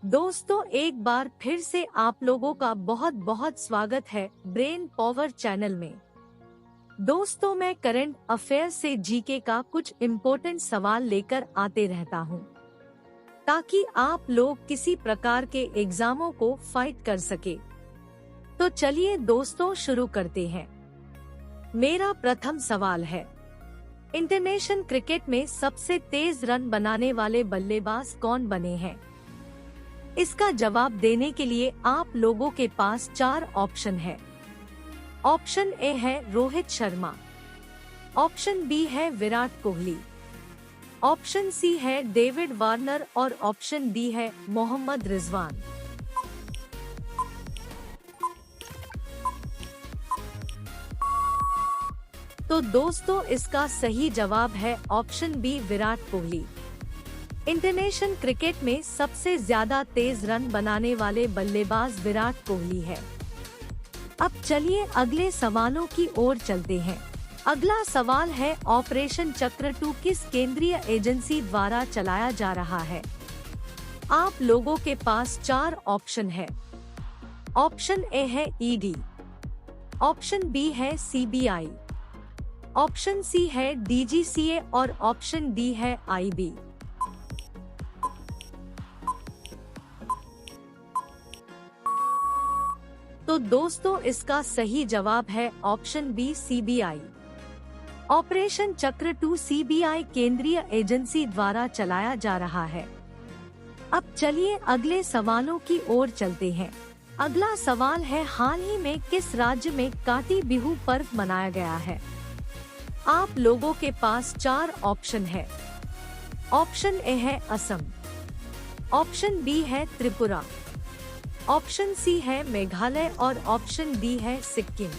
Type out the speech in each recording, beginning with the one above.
दोस्तों, एक बार फिर से आप लोगों का बहुत बहुत स्वागत है ब्रेन पावर चैनल में। दोस्तों, मैं करंट अफेयर्स से जीके का कुछ इम्पोर्टेंट सवाल लेकर आते रहता हूं, ताकि आप लोग किसी प्रकार के एग्जामों को फाइट कर सके। तो चलिए दोस्तों, शुरू करते हैं। मेरा प्रथम सवाल है, इंटरनेशनल क्रिकेट में सबसे तेज रन बनाने वाले बल्लेबाज कौन बने हैं? इसका जवाब देने के लिए आप लोगों के पास 4 ऑप्शन है। ऑप्शन ए है रोहित शर्मा, ऑप्शन बी है विराट कोहली, ऑप्शन सी है डेविड वार्नर और ऑप्शन डी है मोहम्मद रिजवान। तो दोस्तों, इसका सही जवाब है option B Virat Kohli. International cricket में सबसे ज्यादा तेज रन बनाने वाले बल्लेबाज विराट कोहली है। अब चलिए अगले सवालों की ओर चलते हैं। अगला सवाल है, ऑपरेशन चक्र 2 किस केंद्रीय एजेंसी द्वारा चलाया जा रहा है? आप लोगों के पास 4 ऑप्शन है। ऑप्शन ए है ईडी, ऑप्शन बी है सीबीआई, ऑप्शन सी है डीजीसीए और ऑप्शन डी है आईबी। तो दोस्तों, इसका सही जवाब है ऑप्शन बी सीबीआई। ऑपरेशन चक्र 2 सीबीआई केंद्रीय एजेंसी द्वारा चलाया जा रहा है। अब चलिए अगले सवालों की ओर चलते हैं। अगला सवाल है, हाल ही में किस राज्य में काटी बिहू पर्व मनाया गया है? आप लोगों के पास 4 ऑप्शन है। ऑप्शन ए है असम, ऑप्शन बी है त्रिपुरा, ऑप्शन सी है मेघालय और ऑप्शन डी है सिक्किम।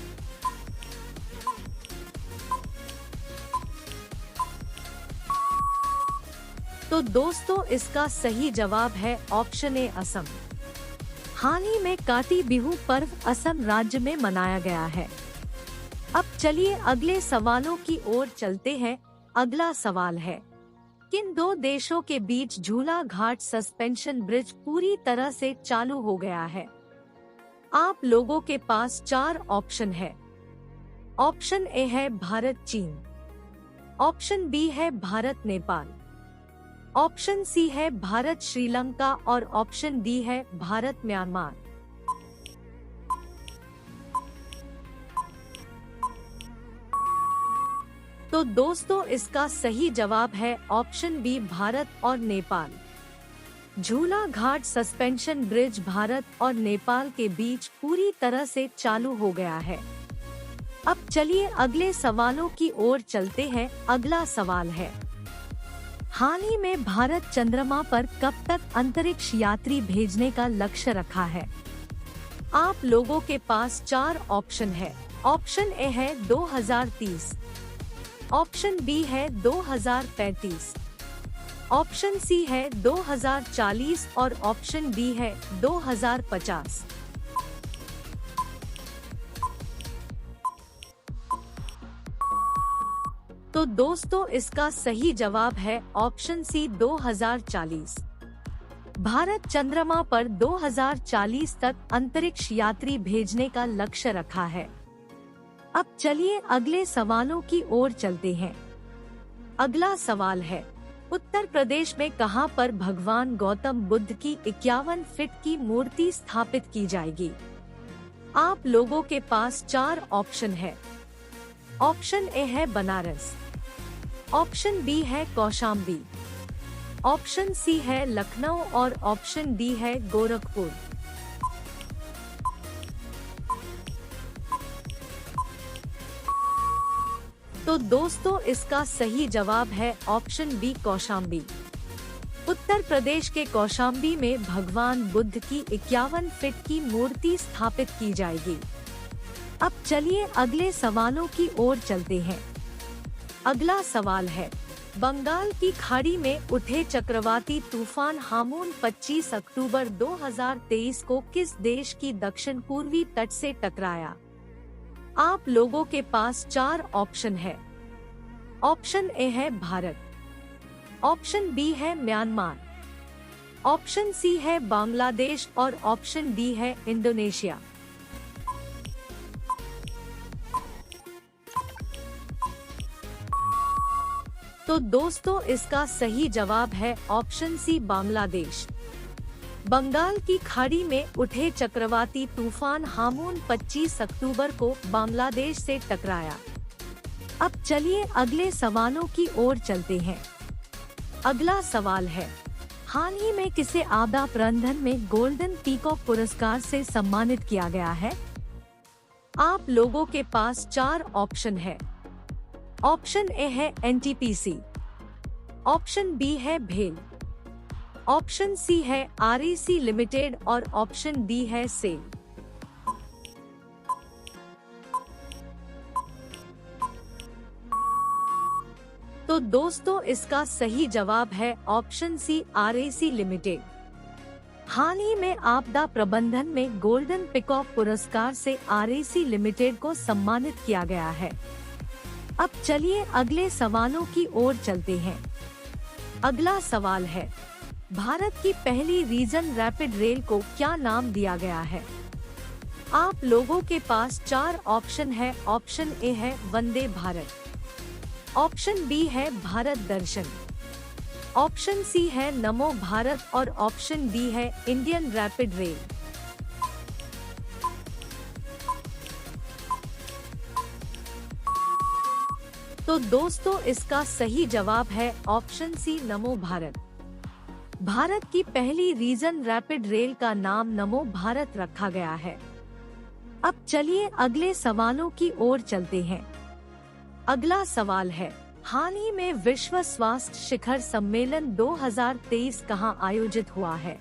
तो दोस्तों, इसका सही जवाब है ऑप्शन ए असम। हाल ही में काटी बिहू पर्व असम राज्य में मनाया गया है। अब चलिए अगले सवालों की ओर चलते हैं। अगला सवाल है, किन 2 देशों के बीच झूला घाट सस्पेंशन ब्रिज पूरी तरह से चालू हो गया है? आप लोगों के पास 4 ऑप्शन है। ऑप्शन ए है भारत चीन, ऑप्शन बी है भारत नेपाल, ऑप्शन सी है भारत श्रीलंका और ऑप्शन डी है भारत म्यांमार। तो दोस्तों, इसका सही जवाब है ऑप्शन बी भारत और नेपाल। झूला घाट सस्पेंशन ब्रिज भारत और नेपाल के बीच पूरी तरह से चालू हो गया है। अब चलिए अगले सवालों की ओर चलते हैं। अगला सवाल है, हाल ही में भारत चंद्रमा पर कब तक अंतरिक्ष यात्री भेजने का लक्ष्य रखा है? आप लोगों के पास 4 ऑप्शन है। ऑप्शन ए है 2030, ऑप्शन बी है 2035, ऑप्शन सी है 2040 और ऑप्शन डी है 2050। तो दोस्तों, इसका सही जवाब है ऑप्शन सी 2040। भारत चंद्रमा पर 2040 तक अंतरिक्ष यात्री भेजने का लक्ष्य रखा है। अब चलिए अगले सवालों की ओर चलते हैं। अगला सवाल है, उत्तर प्रदेश में कहां पर भगवान गौतम बुद्ध की 51 फीट की मूर्ति स्थापित की जाएगी? आप लोगों के पास 4 ऑप्शन है। ऑप्शन ए है बनारस, ऑप्शन बी है कौशाम्बी, ऑप्शन सी है लखनऊ और ऑप्शन डी है गोरखपुर। तो दोस्तों, इसका सही जवाब है ऑप्शन बी कौशाम्बी। उत्तर प्रदेश के कौशाम्बी में भगवान बुद्ध की 51 फीट की मूर्ति स्थापित की जाएगी। अब चलिए अगले सवालों की ओर चलते हैं। अगला सवाल है, बंगाल की खाड़ी में उठे चक्रवाती तूफान हामून 25 अक्टूबर 2023 को किस देश की दक्षिण पूर्वी तट से टकराया? आप लोगों के पास 4 ऑप्शन है। ऑप्शन ए है भारत, ऑप्शन बी है म्यांमार, ऑप्शन सी है बांग्लादेश और ऑप्शन डी है इंडोनेशिया। तो दोस्तों इसका सही जवाब है ऑप्शन सी बांग्लादेश। बंगाल की खाड़ी में उठे चक्रवाती तूफान हामून 25 अक्टूबर को बांग्लादेश से टकराया। अब चलिए अगले सवालों की ओर चलते हैं। अगला सवाल है, हाल ही में किसे आपदा प्रबंधन में गोल्डन पीकॉक पुरस्कार से सम्मानित किया गया है? आप लोगों के पास 4 ऑप्शन है। ऑप्शन ए है एनटीपीसी, ऑप्शन बी है भेल, ऑप्शन सी है आरईसी लिमिटेड और ऑप्शन डी है सेल। तो दोस्तों इसका सही जवाब है ऑप्शन सी आरईसी लिमिटेड। हाल ही में आपदा प्रबंधन में गोल्डन पीकॉक पुरस्कार से आरईसी लिमिटेड को सम्मानित किया गया है। अब चलिए अगले सवालों की ओर चलते हैं। अगला सवाल है, भारत की पहली रीजन रैपिड रेल को क्या नाम दिया गया है? आप लोगों के पास 4 ऑप्शन है। ऑप्शन ए है वंदे भारत, ऑप्शन बी है भारत दर्शन, ऑप्शन सी है नमो भारत और ऑप्शन डी है इंडियन रैपिड रेल। तो दोस्तों इसका सही जवाब है ऑप्शन सी नमो भारत। भारत की पहली रीजन रैपिड रेल का नाम नमो भारत रखा गया है। अब चलिए अगले सवालों की ओर चलते हैं। अगला सवाल है, हाल ही में विश्व स्वास्थ्य शिखर सम्मेलन 2023 कहां आयोजित हुआ है?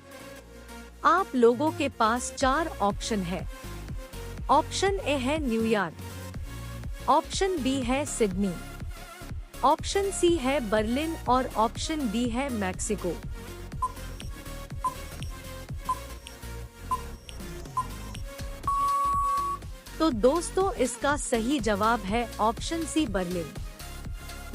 आप लोगों के पास 4 ऑप्शन है। ऑप्शन ए है न्यूयॉर्क, ऑप्शन बी है सिडनी, ऑप्शन सी है बर्लिन और ऑप्शन डी है मैक्सिको। तो दोस्तों इसका सही जवाब है ऑप्शन सी बर्लिन।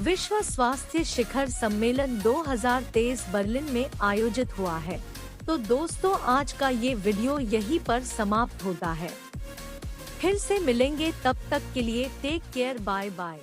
विश्व स्वास्थ्य शिखर सम्मेलन 2023 बर्लिन में आयोजित हुआ है। तो दोस्तों आज का ये वीडियो यहीं पर समाप्त होता है। फिर से मिलेंगे, तब तक के लिए टेक केयर, बाय बाय।